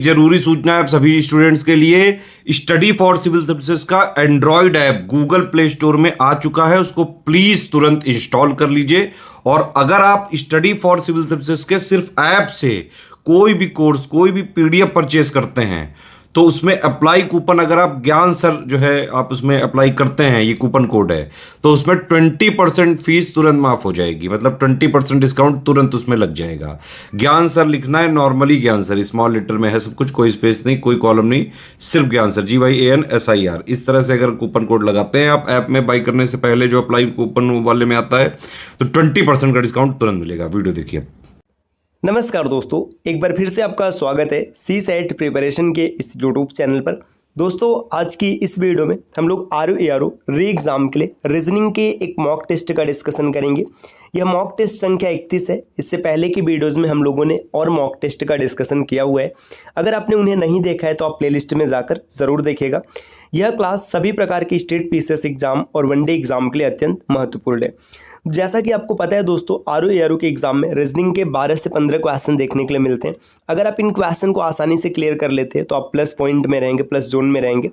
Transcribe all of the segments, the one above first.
जरूरी सूचना है आप सभी स्टूडेंट्स के लिए। स्टडी फॉर सिविल सर्विसेज का Android app Google play store में आ चुका है, उसको प्लीज तुरंत इंस्टॉल कर लीजिए। और अगर आप स्टडी फॉर सिविल सर्विसेज के सिर्फ ऐप से कोई भी कोर्स, कोई भी पीडीएफ परचेस करते हैं तो उसमें अप्लाई कूपन, अगर आप ज्ञान सर जो है आप उसमें अप्लाई करते हैं, ये कूपन कोड है, तो उसमें 20% फीस तुरंत माफ हो जाएगी। मतलब 20% डिस्काउंट तुरंत उसमें लग जाएगा। ज्ञान सर लिखना है, नॉर्मली ज्ञान सर स्मॉल लेटर में है सब कुछ, कोई स्पेस नहीं, कोई कॉलम नहीं, सिर्फ ज्ञान सर, GYANSIR। इस तरह से अगर कूपन कोड लगाते हैं आप ऐप में बाई करने से पहले, जो अप्लाई कूपन वाले में आता है, तो 20% का डिस्काउंट तुरंत मिलेगा। वीडियो देखिए। नमस्कार दोस्तों, एक बार फिर से आपका स्वागत है सी सेट प्रिपरेशन के इस यूट्यूब चैनल पर। दोस्तों, आज की इस वीडियो में हम लोग RO री एग्ज़ाम के लिए रीजनिंग के एक मॉक टेस्ट का डिस्कशन करेंगे। यह मॉक टेस्ट संख्या 31 है। इससे पहले की वीडियोज़ में हम लोगों ने और मॉक टेस्ट का डिस्कशन किया हुआ है। अगर आपने उन्हें नहीं देखा है तो आप प्लेलिस्ट में जाकर ज़रूर देखिएगा। यह क्लास सभी प्रकार की स्टेट पीसीएस एग्जाम और वनडे एग्जाम के लिए अत्यंत महत्वपूर्ण है। जैसा कि आपको पता है दोस्तों, RO के एग्जाम में रीजनिंग के 12 से 15 क्वेश्चन देखने के लिए मिलते हैं। अगर आप इन क्वेश्चन को आसानी से क्लियर कर लेते हैं तो आप प्लस पॉइंट में रहेंगे, प्लस जोन में रहेंगे।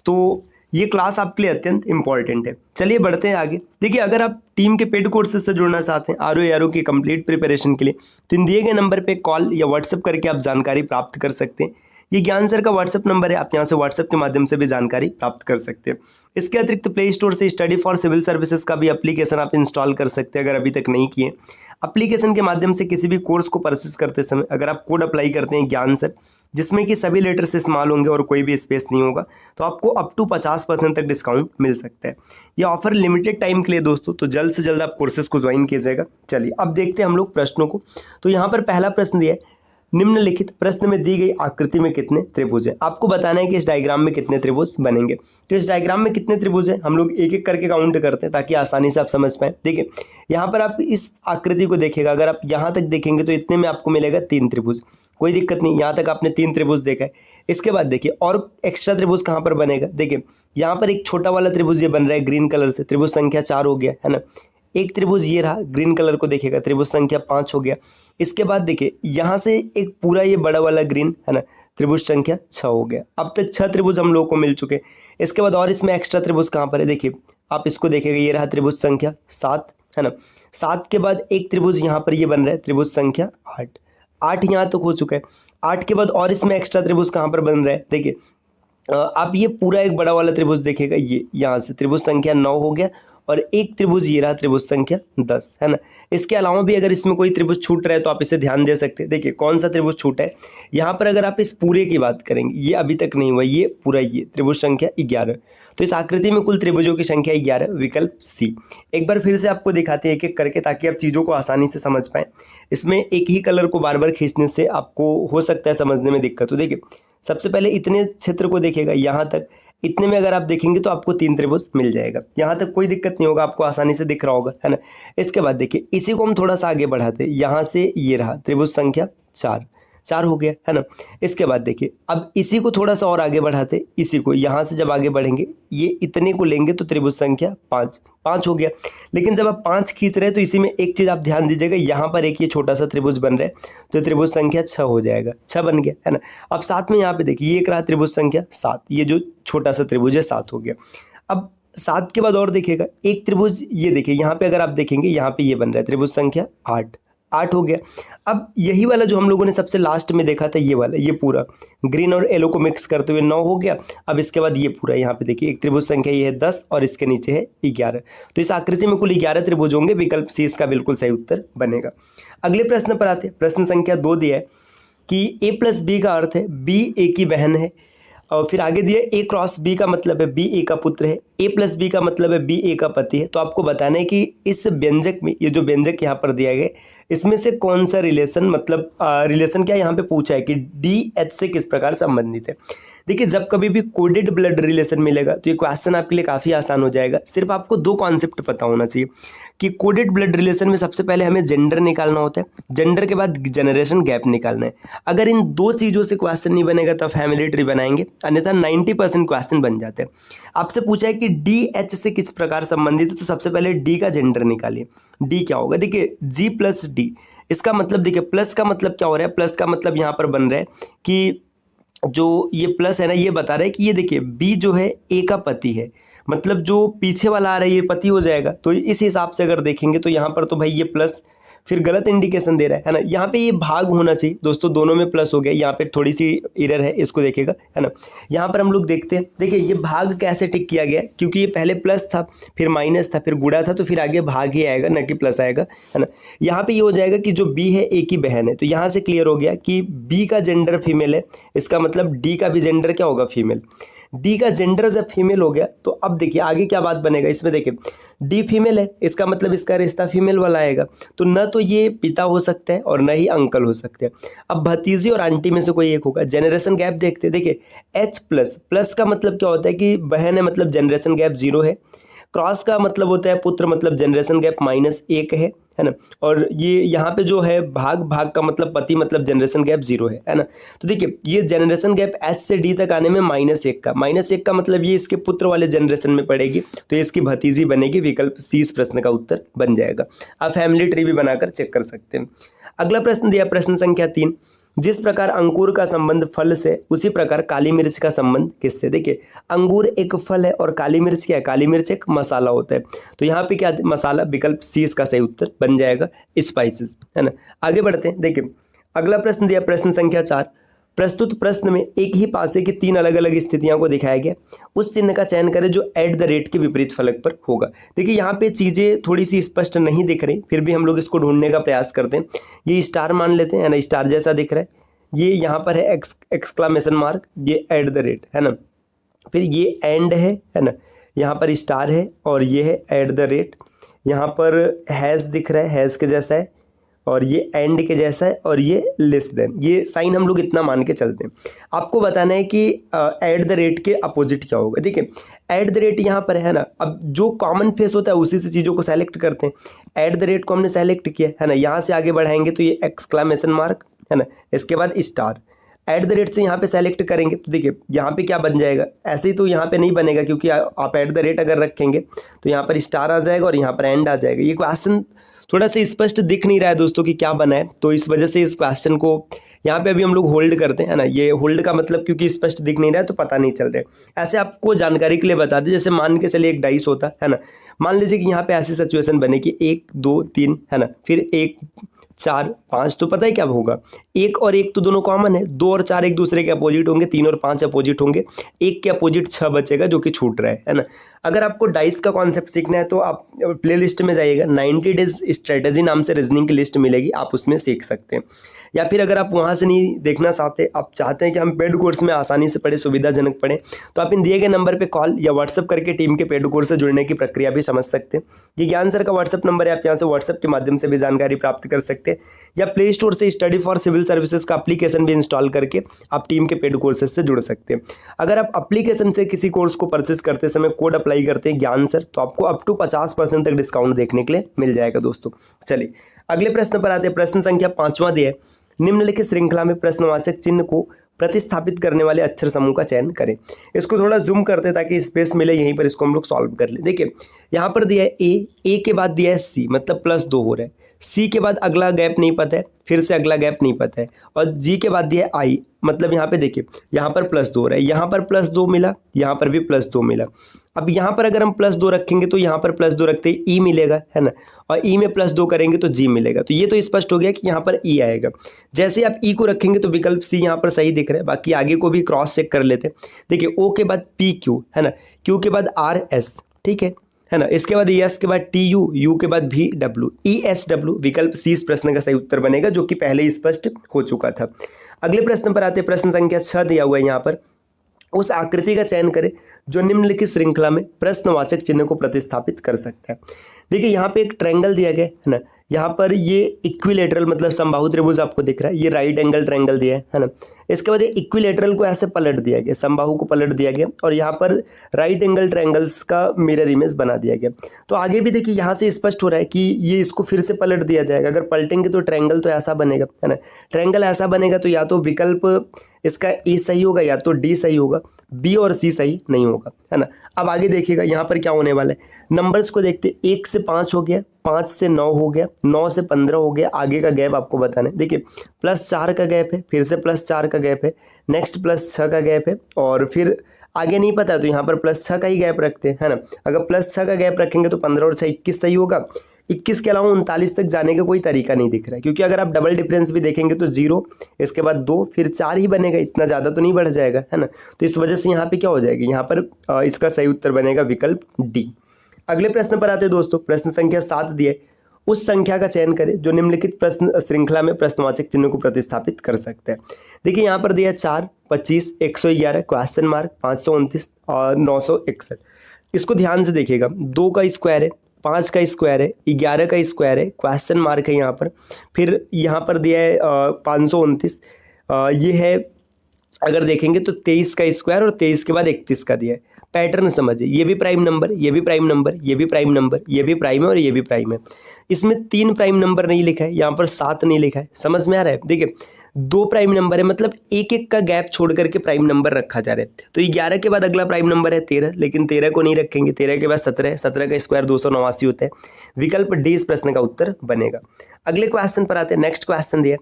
तो ये क्लास आपके लिए अत्यंत इंपॉर्टेंट है। चलिए बढ़ते हैं आगे। देखिए, अगर आप टीम के पेड कोर्सेज से जुड़ना चाहते हैं RO की कंप्लीट प्रिपरेशन के लिए, तो इन दिए गए नंबर पर कॉल या व्हाट्सएप करके आप जानकारी प्राप्त कर सकते हैं। ये ज्ञान सर का व्हाट्सएप नंबर है, आप यहाँ से व्हाट्सएप के माध्यम से भी जानकारी प्राप्त कर सकते हैं। इसके अतिरिक्त प्ले स्टोर से स्टडी फॉर सिविल सर्विसेज का भी एप्लीकेशन आप इंस्टॉल कर सकते हैं अगर अभी तक नहीं किए। एप्लीकेशन के माध्यम से किसी भी कोर्स को परचेस करते समय अगर आप कोड अप्लाई करते हैं ज्ञान सर, जिसमें कि सभी लेटर्स इस्तेमाल होंगे और कोई भी स्पेस नहीं होगा, तो आपको अप टू 50% तक डिस्काउंट मिल सकता है। ये ऑफर लिमिटेड टाइम के लिए दोस्तों, तो जल्द से जल्द आप कोर्सेज को ज्वाइन कीजिएगा। चलिए अब देखते हैं हम लोग प्रश्नों को। तो यहाँ पर पहला प्रश्न दिया है, निम्नलिखित प्रश्न में दी गई आकृति में कितने त्रिभुज हैं। आपको बताना है कि इस डायग्राम में कितने त्रिभुज बनेंगे। तो इस डायग्राम में कितने त्रिभुज हैं हम लोग एक एक करके काउंट करते हैं ताकि आसानी से आप समझ पाएं। देखिए, यहाँ पर आप इस आकृति को देखिएगा, अगर आप यहाँ तक देखेंगे तो इतने में आपको मिलेगा 3 त्रिभुज। कोई दिक्कत नहीं, यहाँ तक आपने 3 त्रिभुज देखा है। इसके बाद देखिए और एक्स्ट्रा त्रिभुज कहाँ पर बनेगा। देखिए, यहाँ पर एक छोटा वाला त्रिभुज ये बन रहा है ग्रीन कलर से, त्रिभुज संख्या 4 हो गया है ना। एक त्रिभुज ये रहा ग्रीन कलर को देखिएगा, त्रिभुज संख्या 5 हो गया। इसके बाद देखिए यहाँ से एक पूरा ये बड़ा वाला ग्रीन है ना, त्रिभुज संख्या 6 हो गया। अब तक 6 त्रिभुज हम लोगों को मिल चुके। इसके बाद और इसमें एक्स्ट्रा त्रिभुज कहाँ पर है, देखिए आप इसको देखिएगा, ये रहा त्रिभुज संख्या 7 है ना। 7 के बाद एक त्रिभुज यहाँ पर ये बन रहा है त्रिभुज संख्या 8। 8 यहाँ तक हो चुका है। 8 के बाद और इसमें एक्स्ट्रा त्रिभुज कहाँ पर बन रहा है, देखिए आप ये पूरा एक बड़ा वाला त्रिभुज देखिएगा, ये यहाँ से त्रिभुज संख्या 9 हो गया। और एक त्रिभुज ये रहा त्रिभुज संख्या 10 है ना। इसके अलावा भी अगर इसमें कोई त्रिभुज छूट रहा है तो आप इसे ध्यान दे सकते हैं। देखिए कौन सा त्रिभुज छूटा है, यहाँ पर अगर आप इस पूरे की बात करेंगे, ये अभी तक नहीं हुआ, ये पूरा ये त्रिभुज संख्या 11। तो इस आकृति में कुल त्रिभुजों की संख्या 11, विकल्प सी। एक बार फिर से आपको दिखाते हैं एक एक करके ताकि आप चीज़ों को आसानी से समझ पाएँ। इसमें एक ही कलर को बार बार खींचने से आपको हो सकता है समझने में दिक्कत हो। देखिए सबसे पहले इतने क्षेत्र को देखिएगा, यहाँ तक इतने में अगर आप देखेंगे तो आपको 3 त्रिभुज मिल जाएगा। यहाँ तक कोई दिक्कत नहीं होगा, आपको आसानी से दिख रहा होगा है ना। इसके बाद देखिए इसी को हम थोड़ा सा आगे बढ़ाते हैं, यहाँ से ये रहा त्रिभुज संख्या 4 हो गया है ना। इसके बाद देखिए अब इसी को थोड़ा सा और आगे बढ़ाते, इसी को यहाँ से जब आगे बढ़ेंगे ये इतने को लेंगे तो त्रिभुज संख्या 5 हो गया। लेकिन जब आप 5 खींच रहे हैं तो इसी में एक चीज़ आप ध्यान दीजिएगा, यहाँ पर एक ये छोटा सा त्रिभुज बन रहा है तो त्रिभुज संख्या 6 हो जाएगा, 6 बन गया है ना। अब साथ में यहाँ पे देखिए ये एक रहा त्रिभुज संख्या 7, ये जो छोटा सा त्रिभुज है 7 हो गया। अब 7 के बाद और देखिएगा एक त्रिभुज, ये देखिए यहाँ पे अगर आप देखेंगे यहाँ पे ये बन रहा है त्रिभुज संख्या 8 हो गया। अब यही वाला जो हम लोगों ने सबसे लास्ट में देखा था, ये वाला, ये पूरा ग्रीन और येलो को मिक्स करते हुए 9 हो गया। अब इसके बाद ये पूरा यहाँ पे देखिए एक त्रिभुज संख्या ये है 10 और इसके नीचे है 11। तो इस आकृति में कुल 11 त्रिभुज होंगे, विकल्प सी इसका बिल्कुल सही उत्तर बनेगा। अगले प्रश्न पर आते हैं। प्रश्न संख्या 2 दिया है कि a प्लस बी का अर्थ है b a की बहन है। और फिर आगे दिया a क्रॉस b का मतलब है b a का पुत्र है, a प्लस b का मतलब है b a का पति है। तो आपको बताना है कि इस व्यंजक में, ये जो व्यंजक यहाँ पर दिया गया है, इसमें से कौन सा रिलेशन, मतलब रिलेशन क्या यहाँ पे पूछा है कि DH से किस प्रकार संबंधित है। देखिए जब कभी भी कोडेड ब्लड रिलेशन मिलेगा तो ये क्वेश्चन आपके लिए काफ़ी आसान हो जाएगा। सिर्फ आपको 2 कॉन्सेप्ट पता होना चाहिए कि कोडेड ब्लड रिलेशन में सबसे पहले हमें जेंडर निकालना होता है, जेंडर के बाद जनरेशन गैप निकालना है। अगर इन 2 चीज़ों से क्वेश्चन नहीं बनेगा तो फैमिली ट्री बनाएंगे, अन्यथा 90% क्वेश्चन बन जाते हैं। आपसे पूछा है कि DH से किस प्रकार संबंधित है, तो सबसे पहले D का जेंडर निकालिए। D क्या होगा, देखिए G प्लस D, इसका मतलब देखिए प्लस का मतलब क्या हो रहा है, प्लस का मतलब यहाँ पर बन रहा है कि जो ये प्लस है ना, ये बता रहा है कि ये देखिए बी जो है ए का पति है, मतलब जो पीछे वाला आ रहा है ये पति हो जाएगा। तो इस हिसाब से अगर देखेंगे तो यहाँ पर तो भाई ये प्लस फिर गलत इंडिकेशन दे रहा है ना। यहाँ पे ये भाग होना चाहिए दोस्तों, दोनों में प्लस हो गया, यहाँ पे थोड़ी सी एरर है, इसको देखेगा है ना। यहाँ पर हम लोग देखते हैं, देखिए ये भाग कैसे टिक किया गया, क्योंकि ये पहले प्लस था फिर माइनस था फिर गुणा था, तो फिर आगे भाग ही आएगा ना कि प्लस आएगा, है ना। यहाँ पे ये हो जाएगा कि जो बी है ए की बहन है, तो यहाँ से क्लियर हो गया कि बी का जेंडर फीमेल है, इसका मतलब डी का भी जेंडर क्या होगा, फीमेल। डी का जेंडर जब फीमेल हो गया तो अब देखिए आगे क्या बात बनेगा, इसमें देखिए डी फीमेल है, इसका मतलब इसका रिश्ता फीमेल वाला आएगा, तो न तो ये पिता हो सकता है और न ही अंकल हो सकते हैं। अब भतीजी और आंटी में से कोई एक होगा। जनरेशन गैप देखते हैं, देखिए एच प्लस, प्लस का मतलब क्या होता है कि बहन है, मतलब जनरेशन गैप 0 है। क्रॉस का मतलब होता है पुत्र, मतलब जनरेशन गैप -1 है ना। और ये यहाँ पे जो है भाग, भाग का मतलब पति, मतलब जनरेशन गैप 0 है ना। तो देखिए ये जनरेशन गैप एच से डी तक आने में -1 का, -1 का मतलब ये इसके पुत्र वाले जनरेशन में पड़ेगी, तो ये इसकी भतीजी बनेगी। विकल्प सी इस प्रश्न का उत्तर बन जाएगा। आप फैमिली ट्री भी बनाकर चेक कर सकते हैं। अगला प्रश्न दिया, प्रश्न संख्या 3, जिस प्रकार अंगूर का संबंध फल से, उसी प्रकार काली मिर्च का संबंध किससे। देखिए अंगूर एक फल है और काली मिर्च क्या है, काली मिर्च एक मसाला होता है, तो यहाँ पे क्या मसाला, विकल्प सी इसका सही उत्तर बन जाएगा, स्पाइसेस, है ना। आगे बढ़ते हैं, देखिए अगला प्रश्न दिया, प्रश्न संख्या 4, प्रस्तुत प्रश्न में एक ही पासे की 3 अलग अलग स्थितियों को दिखाया गया, उस चिन्ह का चयन करें जो @ के विपरीत फलक पर होगा। देखिए यहाँ पे चीज़ें थोड़ी सी स्पष्ट नहीं दिख रही, फिर भी हम लोग इसको ढूंढने का प्रयास करते हैं। ये स्टार मान लेते हैं, है ना, स्टार जैसा दिख रहा है, ये यहाँ पर है एक्सक्लामेशन मार्क, ये @ है ना, फिर ये एंड है ना, यहाँ पर स्टार है और ये है @ यहाँ पर हैज़ दिख रहा है, हैज़ के जैसा है, और ये एंड के जैसा है, और ये लेस देन, ये साइन हम लोग इतना मान के चलते हैं। आपको बताना है कि @ के अपोजिट क्या होगा। देखिए @ यहाँ पर है ना, अब जो कॉमन फेस होता है उसी से चीज़ों को सेलेक्ट करते हैं। @ को हमने सेलेक्ट किया है ना, यहाँ से आगे बढ़ाएंगे तो ये एक्सक्लामेशन मार्क है ना, इसके बाद स्टार, @ से यहाँ पे सेलेक्ट करेंगे तो देखिए यहाँ पे क्या बन जाएगा, ऐसे ही तो यहाँ पे नहीं बनेगा, क्योंकि आप @ अगर रखेंगे तो यहाँ पर स्टार आ जाएगा और यहाँ पर एंड आ जाएगा। ये क्वेश्चन थोड़ा सा स्पष्ट दिख नहीं रहा है दोस्तों कि क्या बना है, तो इस वजह से इस क्वेश्चन को यहाँ पे अभी हम लोग होल्ड करते हैं, है ना। ये होल्ड का मतलब क्योंकि स्पष्ट दिख नहीं रहा है तो पता नहीं चल रहा है। ऐसे आपको जानकारी के लिए बता दें, जैसे मान के चलिए एक डाइस होता है ना, मान लीजिए कि यहाँ पे ऐसी सिचुएशन बने कि 1 2 3 है ना, फिर 1 4 5, तो पता है क्या होगा, 1 और 1 तो दोनों कॉमन है, 2 और 4 एक दूसरे के अपोजिट होंगे, 3 और 5 अपोजिट होंगे, 1 के अपोजिट 6 बचेगा जो कि छूट रहा है ना। अगर आपको डाइस का कॉन्सेप्ट सीखना है तो आप प्ले लिस्ट में जाइएगा, 90 डेज स्ट्रेटेजी नाम से रीजनिंग की लिस्ट मिलेगी, आप उसमें सीख सकते हैं। या फिर अगर आप वहाँ से नहीं देखना चाहते, आप चाहते हैं कि हम पेड कोर्स में आसानी से पढ़े, सुविधाजनक पढ़ें, तो आप इन दिए गए नंबर पे कॉल या व्हाट्सअप करके टीम के पेड कोर्स से जुड़ने की प्रक्रिया भी समझ सकते हैं। ये ज्ञान सर का व्हाट्सअप नंबर है, आप यहाँ से व्हाट्सअप के माध्यम से भी जानकारी प्राप्त कर सकते हैं, या प्ले स्टोर से स्टडी फॉर सिविल सर्विसेज का एप्लीकेशन भी इंस्टॉल करके आप टीम के पेड कोर्सेज से जुड़ सकते हैं। अगर आप एप्लीकेशन से किसी कोर्स को परचेज करते समय कोड अप्लाई करते हैं ज्ञान सर, तो आपको अप टू 50% तक डिस्काउंट देखने के लिए मिल जाएगा दोस्तों। चलिए अगले प्रश्न पर आते हैं, प्रश्न संख्या 5वां दिया है, निम्नलिखित श्रृंखला में प्रश्नवाचक चिन्ह को प्रतिस्थापित करने वाले अक्षर समूह का चयन करें। इसको थोड़ा जूम करते हैं ताकि स्पेस मिले, यहीं पर इसको हम लोग सॉल्व कर ले। देखिए यहाँ पर दिया है ए के बाद दिया है सी, मतलब +2 हो रहा है, सी के बाद अगला गैप नहीं पता है, फिर से अगला गैप नहीं पता है, और जी के बाद दिया है आई, मतलब यहाँ पे देखिए यहाँ पर +2 हो रहा है, यहाँ पर +2 मिला, यहाँ पर भी +2 मिला। अब यहाँ पर अगर हम +2 रखेंगे तो यहाँ पर +2 रखते ही ई मिलेगा, है ना, और ई में +2 करेंगे तो जी मिलेगा। तो ये तो स्पष्ट हो गया कि यहाँ पर ई आएगा। जैसे आप ई को रखेंगे तो विकल्प सी यहाँ पर सही दिख रहा है, बाकी आगे को भी क्रॉस चेक कर लेते हैं। देखिए ओ के बाद पी क्यू, है ना, क्यू के बाद आर एस, ठीक है ना, इसके बाद एस के बाद टी यू, यू के बाद भी डब्ल्यू, ई एस डब्ल्यू, विकल्प सी इस प्रश्न का सही उत्तर बनेगा, जो कि पहले ही स्पष्ट हो चुका था। अगले प्रश्न पर आते हैं, प्रश्न संख्या 6 दिया हुआ है यहाँ पर, उस आकृति का चयन करें जो निम्नलिखित श्रृंखला में प्रश्नवाचक चिन्ह को प्रतिस्थापित कर सकता है। देखिए यहाँ पे एक ट्रायंगल दिया गया है ना, यहाँ पर ये इक्विलेटरल मतलब समबाहु त्रिभुज आपको दिख रहा है, ये राइट एंगल ट्रायंगल दिया है ना, इसके बाद ये इक्विलेटरल को ऐसे पलट दिया गया, समबाहु को पलट दिया गया, और यहाँ पर राइट एंगल ट्रायंगल्स का मिरर इमेज बना दिया गया। तो आगे भी देखिए यहाँ से स्पष्ट हो रहा है कि ये इसको फिर से पलट दिया जाएगा, अगर पलटेंगे तो ट्रायंगल तो ऐसा बनेगा, है ना, ट्रायंगल ऐसा बनेगा, तो या तो विकल्प इसका ए सही होगा या तो डी सही होगा, बी और सी सही नहीं होगा, है ना। अब आगे देखिएगा यहाँ पर क्या होने वाला है, नंबर्स को देखते, 1 से 5 हो गया, 5 से 9 हो गया, 9 से 15 हो गया, आगे का गैप आपको बताना है। देखिए +4 का गैप है, फिर से +4 का गैप है, नेक्स्ट +6 का गैप है, और फिर आगे नहीं पता तो यहाँ पर +6 का ही गैप रखते हैं, है ना। अगर +6 का गैप रखेंगे तो 15 और 6 21 सही होगा। 21 के अलावा 39 तक जाने का कोई तरीका नहीं दिख रहा है, क्योंकि अगर आप डबल डिफरेंस भी देखेंगे तो 0, इसके बाद 2, फिर 4 ही बनेगा, इतना ज़्यादा तो नहीं बढ़ जाएगा, है ना। तो इस वजह से यहाँ पे क्या हो जाएगा, यहाँ पर इसका सही उत्तर बनेगा विकल्प डी। अगले प्रश्न पर आते हैं दोस्तों। प्रश्न संख्या 7 दिया है, उस संख्या का चयन करें जो निम्नलिखित प्रश्न श्रृंखला में प्रश्नवाचक चिन्ह को प्रतिस्थापित कर सकते हैं। देखिए यहाँ पर दिया 4, 25, 111, क्वेश्चन मार्क, 529 और 961। इसको ध्यान से देखिएगा, 2 का स्क्वायर है, 5 का स्क्वायर है, 11 का स्क्वायर है, क्वेश्चन मार्क है यहाँ पर, फिर यहाँ पर दिया है 529, ये है अगर देखेंगे तो 23 का स्क्वायर और 23 के बाद 31 का दिया है। पैटर्न समझिए, ये भी प्राइम नंबर, ये भी प्राइम नंबर, ये भी प्राइम नंबर, ये भी प्राइम है और ये भी प्राइम है। इसमें 3 प्राइम नंबर नहीं लिखा है, यहाँ पर 7 नहीं लिखा है, समझ में आ रहा है। देखिए 2 प्राइम नंबर है, मतलब एक एक का गैप छोड़ करके प्राइम नंबर रखा जा रहा है। तो 11 के बाद अगला प्राइम नंबर है 13, लेकिन 13 को नहीं रखेंगे, 13 के बाद 17 है, 17 का स्क्वायर 289 होता है। विकल्प डी इस प्रश्न का उत्तर बनेगा। अगले क्वेश्चन पर आते हैं। नेक्स्ट क्वेश्चन दिया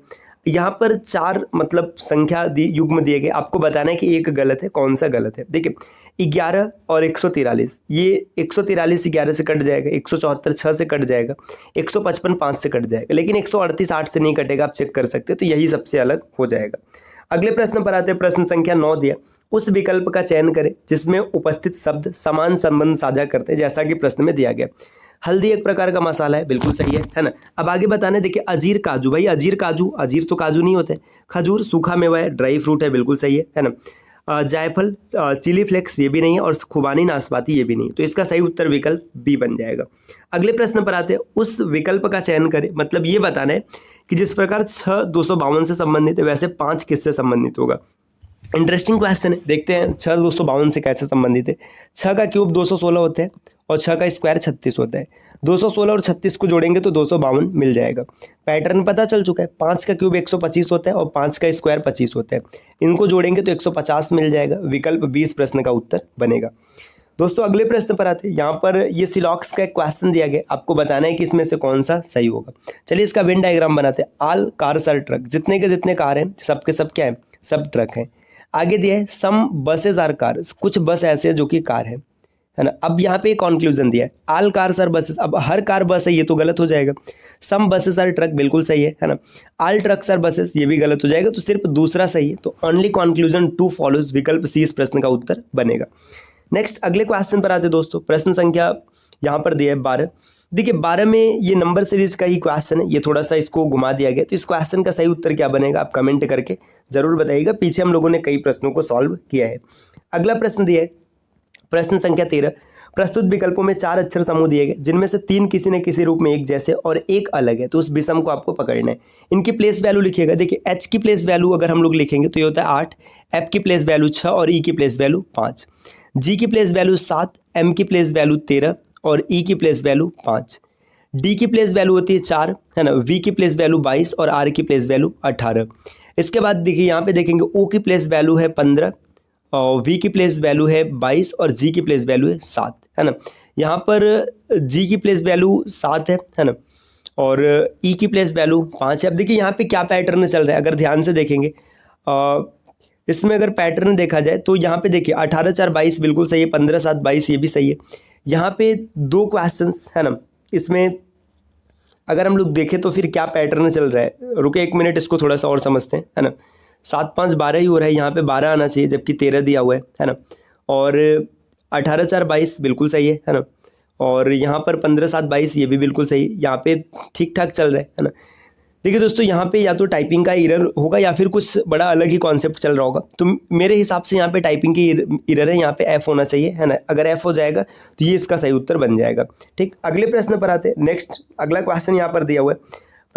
यहाँ पर 4 मतलब संख्या युग्म दिए गए, आपको बताना है कि एक गलत है, कौन सा गलत है। देखिए 11 और 143, ये 143 11 से कट जाएगा, 174 6 से कट जाएगा, 155 5 से कट जाएगा, लेकिन 138 8 से नहीं कटेगा, आप चेक कर सकते हैं, तो यही सबसे अलग हो जाएगा। अगले प्रश्न पर आते हैं। प्रश्न संख्या 9 दिया, उस विकल्प का चयन करें जिसमें उपस्थित शब्द समान संबंध साझा करते हैं, जैसा कि प्रश्न में दिया गया। हल्दी एक प्रकार का मसाला है, बिल्कुल सही है ना। अब आगे बताने देखिए, अंजीर काजू, भाई अंजीर काजू, अंजीर तो काजू नहीं होते। खजूर सूखा मेवा है, ड्राई फ्रूट है, बिल्कुल सही है ना। जायफल चिली फ्लेक्स, ये भी नहीं है, और खुबानी नाशपाती ये भी नहीं, तो इसका सही उत्तर विकल्प बी बन जाएगा। अगले प्रश्न पर आते हैं। उस विकल्प का चयन करें, मतलब ये बताना है कि जिस प्रकार 6 252 से संबंधित है, वैसे 5 किससे संबंधित होगा। इंटरेस्टिंग क्वेश्चन है, देखते हैं 6 252 से कैसे संबंधित है। 6 का क्यूब 216 होता है और 6 का स्क्वायर 36 होता है। 216 और 36 को जोड़ेंगे तो 252 मिल जाएगा। पैटर्न पता चल चुका है, 5 का क्यूब 125 होता है और 5 का स्क्वायर 25 होता है, इनको जोड़ेंगे तो 150 मिल जाएगा। विकल्प 20 प्रश्न का उत्तर बनेगा। दोस्तों अगले प्रश्न पर आते हैं। यहाँ पर ये सिलॉक्स का एक क्वेश्चन दिया गया, आपको बताना है कि इसमें से कौन सा सही होगा। चलिए इसका वेन डायग्राम बनाते हैं। ऑल कार्स आर ट्रक, जितने के जितने कार हैं सबके सब क्या है, सब ट्रक हैं। आगे दिया है सम बसेज आर कार्स, कुछ बस ऐसे हैं जो कि कार है ना। अब यहाँ पे कंक्लूजन दिया है, ऑल कार्स आर बसेस, अब हर कार बस है, ये तो गलत हो जाएगा। सम बसेस आर ट्रक, बिल्कुल सही है ना। ऑल ट्रक्स आर बसेस, ये भी गलत हो जाएगा, तो सिर्फ दूसरा सही है, तो ओनली कंक्लूजन 2 फॉलोज। विकल्प सी इस प्रश्न का उत्तर बनेगा। नेक्स्ट अगले क्वेश्चन पर आते दोस्तों। प्रश्न संख्या यहाँ पर दिया है 12। देखिए 12 में ये नंबर सीरीज का ही क्वेश्चन है, ये थोड़ा सा इसको घुमा दिया गया, तो इस क्वेश्चन का सही उत्तर क्या बनेगा आप कमेंट करके जरूर बताइएगा। पीछे हम लोगों ने कई प्रश्नों को सॉल्व किया है। अगला प्रश्न दिया है प्रश्न संख्या 13। प्रस्तुत विकल्पों में 4 अक्षर समूह दिए गए, जिनमें से 3 किसी न किसी रूप में एक जैसे और एक अलग है, तो उस विषम को आपको पकड़ना है। इनकी प्लेस वैल्यू लिखिएगा। देखिए एच की प्लेस वैल्यू अगर हम लोग लिखेंगे तो ये होता है 8, एफ की प्लेस वैल्यू 6 और ई की प्लेस वैल्यू 5, जी की प्लेस वैल्यू 7, एम की प्लेस वैल्यू 13 और ई की प्लेस वैल्यू 5, डी की प्लेस वैल्यू होती है 4, है ना, वी की प्लेस वैल्यू 22 और आर की प्लेस वैल्यू 18। इसके बाद देखिए यहाँ पे देखेंगे ओ की प्लेस वैल्यू है 15 और वी की प्लेस वैल्यू है 22 और जी की प्लेस वैल्यू है 7, है ना। यहाँ पर जी की प्लेस वैल्यू 7 है ना, और ई की प्लेस वैल्यू 5 है। अब देखिए यहाँ पे क्या पैटर्न चल रहा है, अगर ध्यान से देखेंगे इसमें अगर पैटर्न देखा जाए तो यहाँ पे देखिए 18 4 22 बिल्कुल सही है, 15 7 22 ये भी सही है। यहाँ पे 2 क्वेश्चंस है ना, इसमें अगर हम लोग देखें तो फिर क्या पैटर्न चल रहा है, रुके 1 मिनट इसको थोड़ा सा और समझते हैं, है ना। 7 5 12 ही हो रहा है, यहाँ पे 12 आना चाहिए जबकि 13 दिया हुआ है ना, और 18 4 22 बिल्कुल सही है ना, और यहाँ पर 15 7 22 ये भी बिल्कुल सही, यहाँ पे ठीक ठाक चल रहा है ना। देखिए दोस्तों यहाँ पे या तो टाइपिंग का एरर होगा या फिर कुछ बड़ा अलग ही कॉन्सेप्ट चल रहा होगा, तो मेरे हिसाब से यहाँ पे टाइपिंग की एरर है, यहाँ पे एफ होना चाहिए, है ना। अगर एफ हो जाएगा तो ये इसका सही उत्तर बन जाएगा। ठीक, अगले प्रश्न पर आते हैं। नेक्स्ट अगला क्वेश्चन यहाँ पर दिया हुआ है,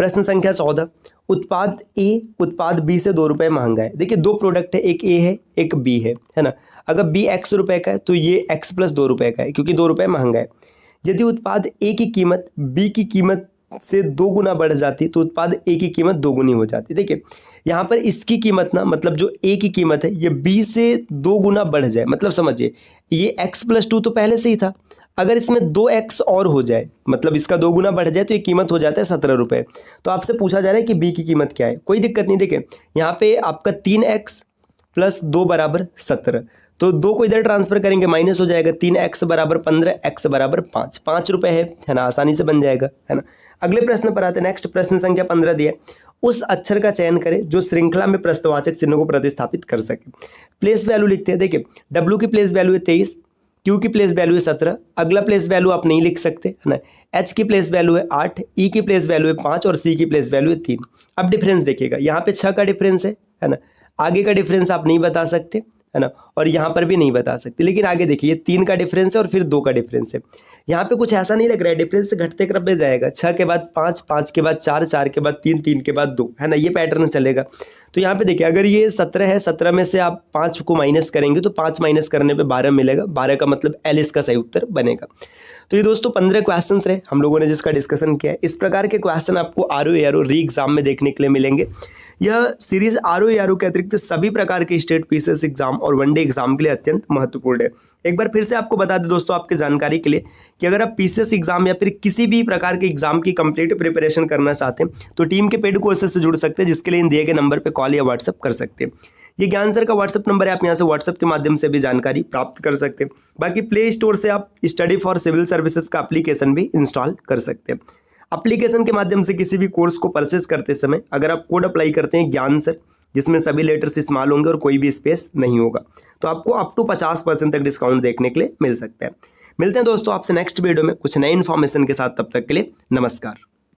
प्रश्न संख्या 14। उत्पाद ए उत्पाद बी से 2 रुपये महंगा है। देखिए 2 प्रोडक्ट है, एक ए है एक बी है ना। अगर बी x रुपये का है तो ये x + 2 रुपये का है, क्योंकि 2 रुपये महंगा है। यदि उत्पाद ए की कीमत बी की कीमत से 2 गुना बढ़ जाती तो उत्पाद ए की कीमत 2 गुनी हो जाती। देखिए यहाँ पर इसकी कीमत ना, मतलब जो ए की कीमत है ये बी से 2 गुना बढ़ जाए, मतलब समझिए ये x + 2 तो पहले से ही था, अगर इसमें 2x और हो जाए, मतलब इसका 2 गुना बढ़ जाए तो ये कीमत हो जाता है 17 रुपये। तो आपसे पूछा जा रहा है कि बी की कीमत क्या है, कोई दिक्कत नहीं। देखिए यहाँ पे आपका 3x प्लस 2 बराबर 17। तो 2 को इधर ट्रांसफर करेंगे माइनस हो जाएगा, 3x बराबर 15, x बराबर 5, 5 रुपये है ना, आसानी से बन जाएगा, है ना। अगले प्रश्न पर आते हैं। नेक्स्ट प्रश्न संख्या 15 दिया है, उस अक्षर का चयन करें जो श्रृंखला में प्रश्नवाचक चिन्ह को प्रतिस्थापित कर सके। प्लेस वैल्यू लिखते हैं। देखिए W की प्लेस वैल्यू है 23, Q की प्लेस वैल्यू है 17, अगला प्लेस वैल्यू आप नहीं लिख सकते, है ना। H की प्लेस वैल्यू है 8, E की प्लेस वैल्यू है 5 और C की प्लेस वैल्यू है 3। अब डिफरेंस देखिएगा, यहाँ पे 6 का डिफरेंस है ना। आगे का डिफरेंस आप नहीं बता सकते, है ना, और यहाँ पर भी नहीं बता सकते, लेकिन आगे देखिए 3 का डिफरेंस है और फिर 2 का डिफरेंस है। यहाँ पे कुछ ऐसा नहीं लग रहा है, डिफरेंस घटते क्रम में जाएगा, 6 के बाद 5, 5 के बाद 4, 4 के बाद 3, 3 के बाद 2, है ना, ये पैटर्न चलेगा। तो यहाँ पे देखिए अगर ये 17 है, 17 में से आप 5 को माइनस करेंगे तो 5 माइनस करने पे 12 मिलेगा, 12 का मतलब L इसका सही उत्तर बनेगा। तो ये दोस्तों 15 क्वेश्चन रहे हम लोगों ने जिसका डिस्कशन किया है। इस प्रकार के क्वेश्चन आपको ROARO री एग्जाम में देखने के लिए मिलेंगे। यह सीरीज ROARO के अतिरिक्त सभी प्रकार के स्टेट पीसीएस एग्जाम और वनडे एग्जाम के लिए अत्यंत महत्वपूर्ण है। एक बार फिर से आपको बता दें दोस्तों आपकी जानकारी के लिए कि अगर आप पीसीएस एग्जाम या फिर किसी भी प्रकार के एग्जाम की कंप्लीट प्रिपरेशन करना चाहते हैं तो टीम के पेड कोर्सेज से जुड़ सकते हैं, जिसके लिए इन दिए गए नंबर पर कॉल या व्हाट्सअप कर सकते हैं। ये ज्ञान सर का व्हाट्सअप नंबर है, आप यहाँ से व्हाट्सअप के माध्यम से भी जानकारी प्राप्त कर सकते हैं। बाकी प्ले स्टोर से आप स्टडी फॉर सिविल सर्विसेज का एप्लीकेशन भी इंस्टॉल कर सकते हैं। एप्लीकेशन के माध्यम से किसी भी कोर्स को परचेस करते समय अगर आप कोड अप्लाई करते हैं ज्ञान सर, जिसमें सभी लेटर्स इस्तेमाल होंगे और कोई भी स्पेस नहीं होगा, तो आपको अप टू 50% तक डिस्काउंट देखने के लिए मिल सकता है। मिलते हैं दोस्तों आपसे नेक्स्ट वीडियो में कुछ नए इन्फॉर्मेशन के साथ, तब तक के लिए नमस्कार।